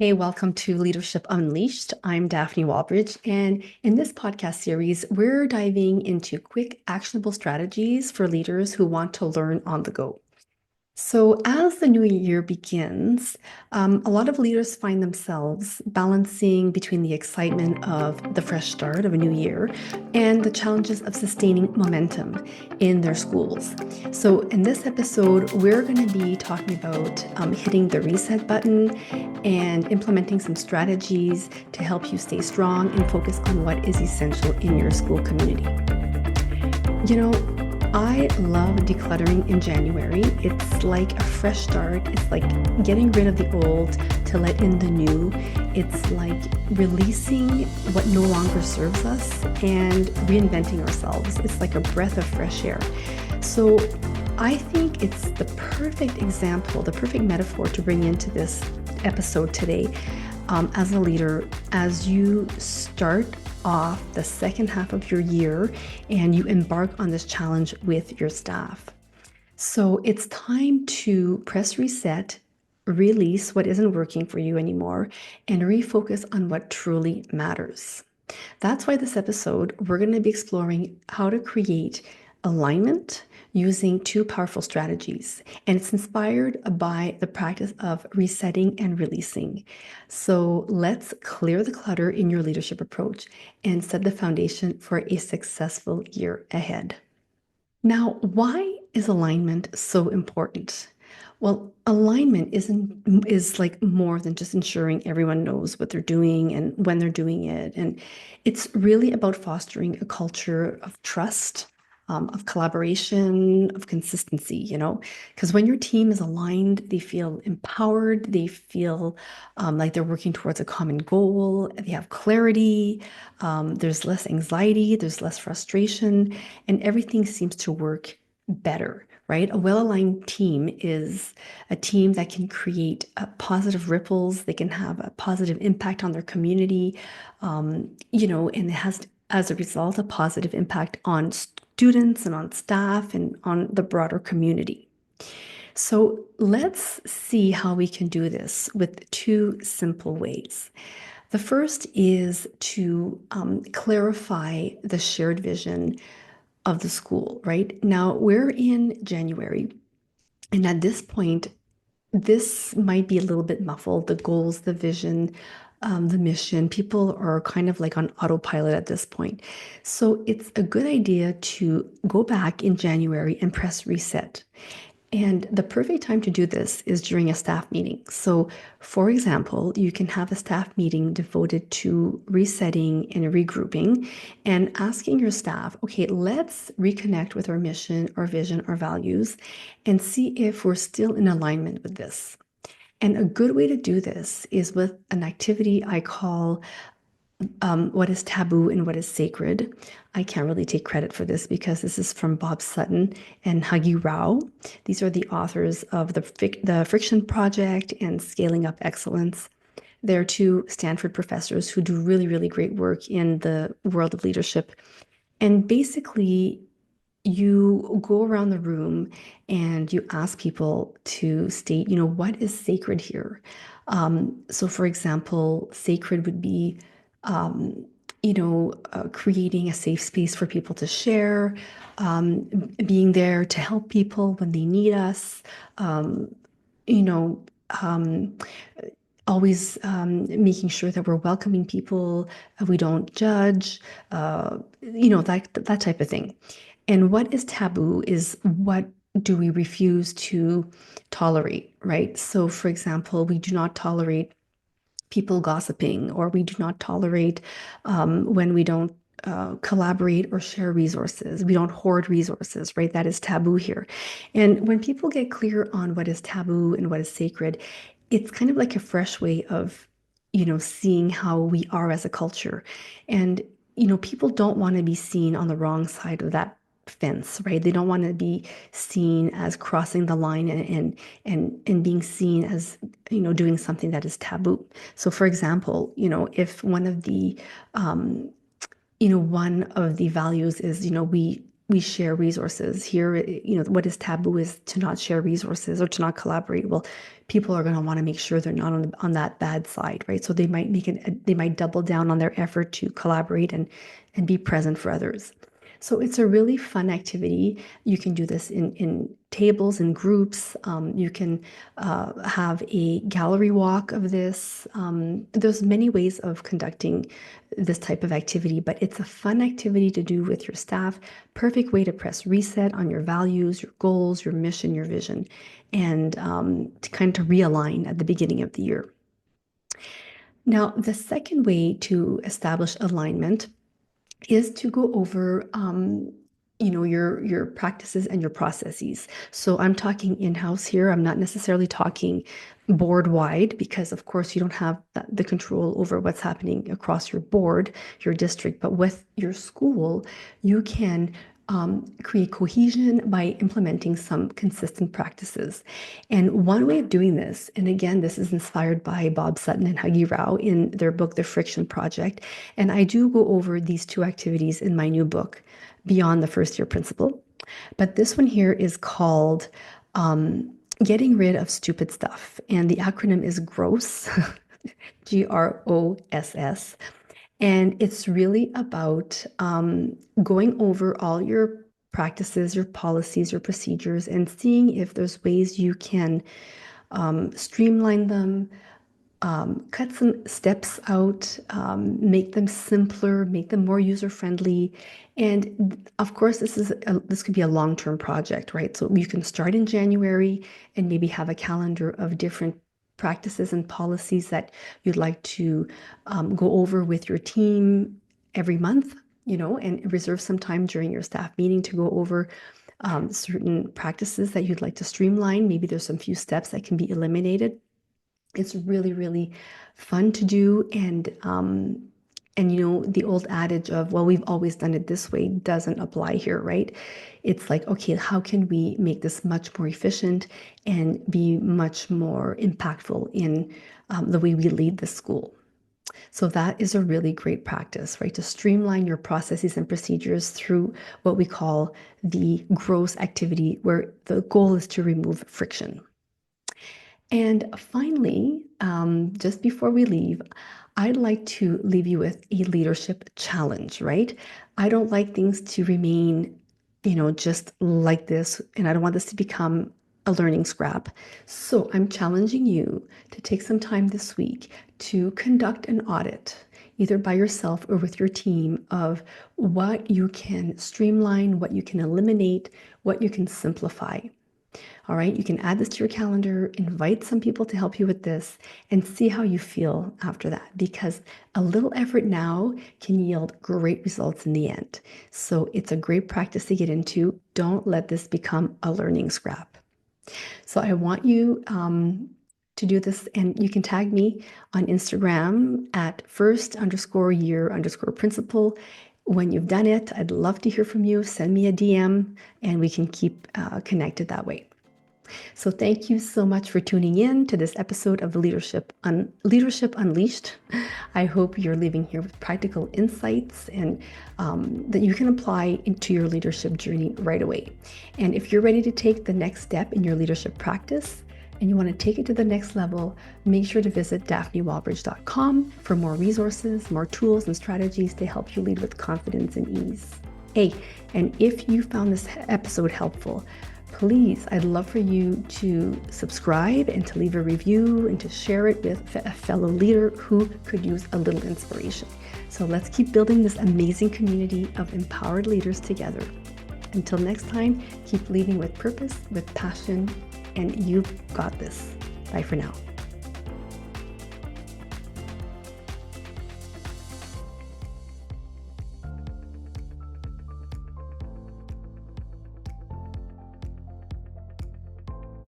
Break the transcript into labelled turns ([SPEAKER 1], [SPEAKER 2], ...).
[SPEAKER 1] Hey, welcome to Leadership Unleashed. I'm Daphne Walbridge, and in this podcast series, we're diving into quick, actionable strategies for leaders who want to learn on the go. So, as the new year begins, a lot of leaders find themselves balancing between the excitement of the fresh start of a new year and the challenges of sustaining momentum in their schools. So, in this episode, we're going to be talking about hitting the reset button and implementing some strategies to help you stay strong and focus on what is essential in your school community. You know, I love decluttering in January. It's like a fresh start. It's like getting rid of the old to let in the new. It's like releasing what no longer serves us and reinventing ourselves. It's like a breath of fresh air. So I think it's the perfect example, the perfect metaphor to bring into this episode today as a leader, as you start off the second half of your year and you embark on this challenge with your staff. So it's time to press reset, release what isn't working for you anymore, and refocus on what truly matters. That's why this episode, we're going to be exploring how to create alignment using two powerful strategies. And it's inspired by the practice of resetting and releasing. So let's clear the clutter in your leadership approach and set the foundation for a successful year ahead. Now, why is alignment so important? Well, alignment is like more than just ensuring everyone knows what they're doing and when they're doing it. And it's really about fostering a culture of trust, of collaboration, of consistency, because when your team is aligned, they feel empowered, they feel like they're working towards a common goal, they have clarity, there's less anxiety, there's less frustration, and everything seems to work better, right? A well-aligned team is a team that can create positive ripples. They can have a positive impact on their community, and it has, as a result, a positive impact on students and on staff and on the broader community. So let's see how we can do this with two simple ways. The first is to clarify the shared vision of the school, right? Now we're in January, and at this point, this might be a little bit muffled. The goals, the vision, the mission, people are kind of like on autopilot at this point. So it's a good idea to go back in January and press reset. And the perfect time to do this is during a staff meeting. So, for example, you can have a staff meeting devoted to resetting and regrouping and asking your staff, okay, let's reconnect with our mission, our vision, our values, and see if we're still in alignment with this. And a good way to do this is with an activity I call what is taboo and what is sacred. I can't really take credit for this because this is from Bob Sutton and Huggy Rao. These are the authors of the Friction Project and Scaling Up Excellence. They're two Stanford professors who do really, really great work in the world of leadership. And basically, you go around the room and you ask people to state, what is sacred here? So, for example, sacred would be um, creating a safe space for people to share, being there to help people when they need us, um, you know, um, always making sure that we're welcoming people, we don't judge, that type of thing. And what is taboo is what do we refuse to tolerate, right? So, for example, we do not tolerate people gossiping, or we do not tolerate when we don't collaborate or share resources. We don't hoard resources, right? That is taboo here. And when people get clear on what is taboo and what is sacred, it's kind of like a fresh way of, seeing how we are as a culture. And, people don't want to be seen on the wrong side of that fence, right? They don't want to be seen as crossing the line and being seen as, doing something that is taboo. So for example, if one of the values is, we we share resources. Here, what is taboo is to not share resources or to not collaborate. Well, people are going to want to make sure they're not on that bad side, right? So they might double down on their effort to collaborate and be present for others. So it's a really fun activity. You can do this in tables and groups. You can have a gallery walk of this. There's many ways of conducting this type of activity, but it's a fun activity to do with your staff. Perfect way to press reset on your values, your goals, your mission, your vision, and to kind of realign at the beginning of the year. Now, the second way to establish alignment is to go over your practices and your processes. So I'm talking in-house here. I'm not necessarily talking board wide, because of course you don't have the control over what's happening across your board, your district. But with your school, you can create cohesion by implementing some consistent practices. And one way of doing this, and again, this is inspired by Bob Sutton and Huggy Rao in their book, The Friction Project. And I do go over these two activities in my new book, Beyond the First Year Principle. But this one here is called Getting Rid of Stupid Stuff. And the acronym is GROSS, GROSS. And it's really about going over all your practices, your policies, your procedures, and seeing if there's ways you can streamline them, cut some steps out, make them simpler, make them more user-friendly. And of course, this could be a long-term project, right? So you can start in January and maybe have a calendar of different practices and policies that you'd like to go over with your team every month, and reserve some time during your staff meeting to go over certain practices that you'd like to streamline. Maybe there's some few steps that can be eliminated. It's really, really fun to do. And the old adage of, well, we've always done it this way doesn't apply here, right? It's like, okay, how can we make this much more efficient and be much more impactful in the way we lead the school? So that is a really great practice, right? To streamline your processes and procedures through what we call the gross activity, where the goal is to remove friction. And finally, just before we leave, I'd like to leave you with a leadership challenge, right? I don't like things to remain, just like this, and I don't want this to become a learning scrap. So I'm challenging you to take some time this week to conduct an audit, either by yourself or with your team, of what you can streamline, what you can eliminate, what you can simplify. All right, you can add this to your calendar, invite some people to help you with this, and see how you feel after that, because a little effort now can yield great results in the end. So it's a great practice to get into. Don't let this become a learning scrap. So I want you to do this, and you can tag me on Instagram at first_year_principal. When you've done it, I'd love to hear from you. Send me a DM and we can keep connected that way. So thank you so much for tuning in to this episode of Leadership Unleashed. I hope you're leaving here with practical insights and that you can apply into your leadership journey right away. And if you're ready to take the next step in your leadership practice and you want to take it to the next level, make sure to visit daphnewalbridge.com for more resources, more tools and strategies to help you lead with confidence and ease. Hey, and if you found this episode helpful, please, I'd love for you to subscribe and to leave a review and to share it with a fellow leader who could use a little inspiration. So let's keep building this amazing community of empowered leaders together. Until next time, keep leading with purpose, with passion, and you've got this. Bye for now.